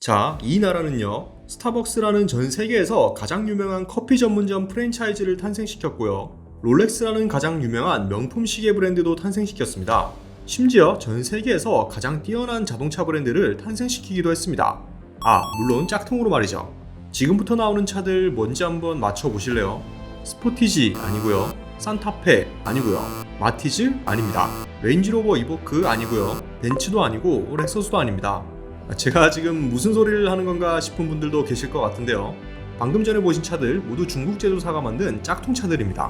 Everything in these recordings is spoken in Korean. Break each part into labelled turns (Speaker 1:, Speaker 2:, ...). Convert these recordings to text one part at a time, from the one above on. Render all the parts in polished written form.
Speaker 1: 자, 이 나라는요, 스타벅스라는 전 세계에서 가장 유명한 커피 전문점 프랜차이즈를 탄생시켰고요. 롤렉스라는 가장 유명한 명품 시계 브랜드도 탄생시켰습니다. 심지어 전 세계에서 가장 뛰어난 자동차 브랜드를 탄생시키기도 했습니다. 물론 짝퉁으로 말이죠. 지금부터 나오는 차들 뭔지 한번 맞춰보실래요? 스포티지 아니고요. 산타페 아니고요. 마티즈 아닙니다. 레인지로버 이보크 아니고요. 벤츠도 아니고 렉서스도 아닙니다. 제가 지금 무슨 소리를 하는 건가 싶은 분들도 계실 것 같은데요. 방금 전에 보신 차들 모두 중국 제조사가 만든 짝퉁 차들입니다.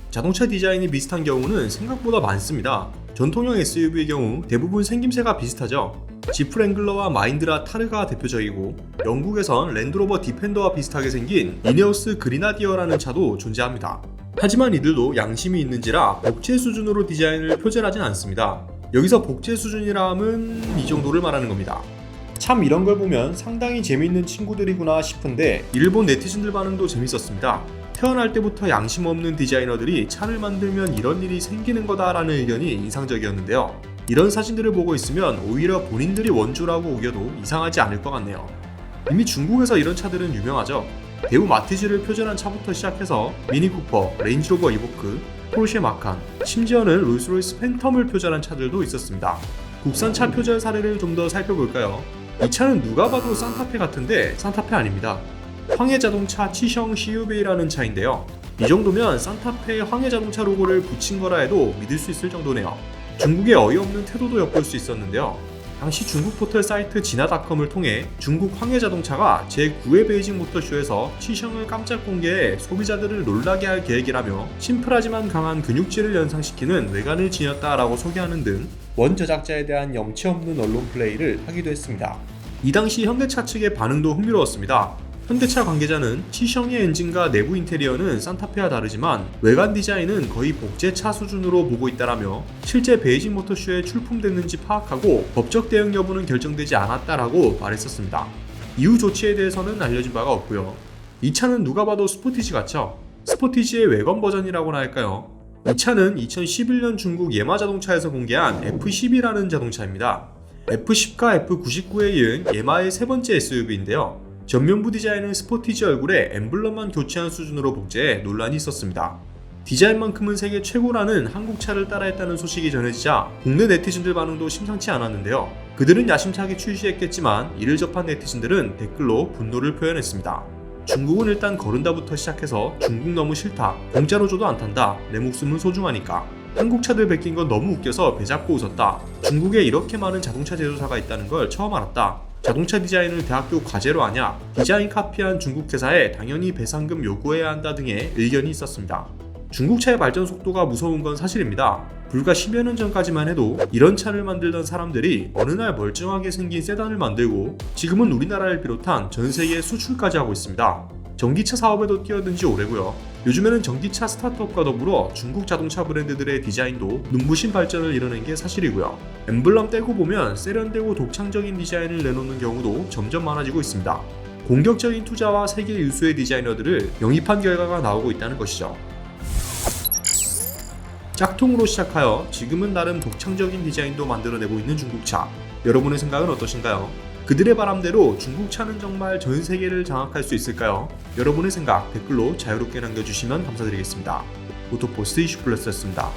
Speaker 1: 자동차 디자인이 비슷한 경우는 생각보다 많습니다. 전통형 SUV의 경우 대부분 생김새가 비슷하죠. 지프 랭글러와 마인드라 타르가 대표적이고, 영국에선 랜드로버 디펜더와 비슷하게 생긴 이네오스 그리나디어라는 차도 존재합니다. 하지만 이들도 양심이 있는지라 복제 수준으로 디자인을 표절하진 않습니다. 여기서 복제 수준이라 함은 이 정도를 말하는 겁니다. 참 이런 걸 보면 상당히 재미있는 친구들이구나 싶은데, 일본 네티즌들 반응도 재밌었습니다. 태어날 때부터 양심 없는 디자이너들이 차를 만들면 이런 일이 생기는 거다라는 의견이 인상적이었는데요. 이런 사진들을 보고 있으면 오히려 본인들이 원조라고 우겨도 이상하지 않을 것 같네요. 이미 중국에서 이런 차들은 유명하죠. 대우 마티즈를 표절한 차부터 시작해서 미니쿠퍼, 레인지로버 이보크, 포르쉐 마칸, 심지어는 롤스로이스 팬텀을 표절한 차들도 있었습니다. 국산차 표절 사례를 좀 더 살펴볼까요? 이 차는 누가 봐도 산타페 같은데 산타페 아닙니다. 황해자동차 치성 CUV라는 차인데요. 이 정도면 산타페의 황해자동차 로고를 붙인 거라 해도 믿을 수 있을 정도네요. 중국의 어이없는 태도도 엿볼 수 있었는데요. 당시 중국 포털 사이트 지나닷컴을 통해 중국 황해자동차가 제9회 베이징 모터쇼에서 치성을 깜짝 공개해 소비자들을 놀라게 할 계획이라며 심플하지만 강한 근육질을 연상시키는 외관을 지녔다라고 소개하는 등 원 제작자에 대한 염치 없는 언론 플레이를 하기도 했습니다. 이 당시 현대차 측의 반응도 흥미로웠습니다. 현대차 관계자는 치성의 엔진과 내부 인테리어는 산타페와 다르지만 외관 디자인은 거의 복제차 수준으로 보고 있다라며 실제 베이징 모터쇼에 출품됐는지 파악하고 법적 대응 여부는 결정되지 않았다라고 말했었습니다. 이후 조치에 대해서는 알려진 바가 없고요. 이 차는 누가 봐도 스포티지 같죠? 스포티지의 외관 버전이라고나 할까요? 이 차는 2011년 중국 예마 자동차에서 공개한 F10이라는 자동차입니다. F10과 F99에 이은 예마의 세 번째 SUV인데요. 전면부 디자인은 스포티지 얼굴에 엠블럼만 교체한 수준으로 복제해 논란이 있었습니다. 디자인만큼은 세계 최고라는 한국차를 따라했다는 소식이 전해지자 국내 네티즌들 반응도 심상치 않았는데요. 그들은 야심차게 출시했겠지만 이를 접한 네티즌들은 댓글로 분노를 표현했습니다. 중국은 일단 거른다부터 시작해서 중국 너무 싫다, 공짜로 줘도 안 탄다, 내 목숨은 소중하니까, 한국 차들 베낀 건 너무 웃겨서 배 잡고 웃었다, 중국에 이렇게 많은 자동차 제조사가 있다는 걸 처음 알았다, 자동차 디자인을 대학교 과제로 하냐, 디자인 카피한 중국 회사에 당연히 배상금 요구해야 한다 등의 의견이 있었습니다. 중국차의 발전 속도가 무서운 건 사실입니다. 불과 10여 년 전까지만 해도 이런 차를 만들던 사람들이 어느 날 멀쩡하게 생긴 세단을 만들고 지금은 우리나라를 비롯한 전 세계에 수출까지 하고 있습니다. 전기차 사업에도 뛰어든 지 오래고요. 요즘에는 전기차 스타트업과 더불어 중국 자동차 브랜드들의 디자인도 눈부신 발전을 이뤄낸 게 사실이고요. 엠블럼 떼고 보면 세련되고 독창적인 디자인을 내놓는 경우도 점점 많아지고 있습니다. 공격적인 투자와 세계 유수의 디자이너들을 영입한 결과가 나오고 있다는 것이죠. 짝퉁으로 시작하여 지금은 나름 독창적인 디자인도 만들어내고 있는 중국차. 여러분의 생각은 어떠신가요? 그들의 바람대로 중국차는 정말 전 세계를 장악할 수 있을까요? 여러분의 생각 댓글로 자유롭게 남겨주시면 감사드리겠습니다. 오토포스트 이슈플러스였습니다.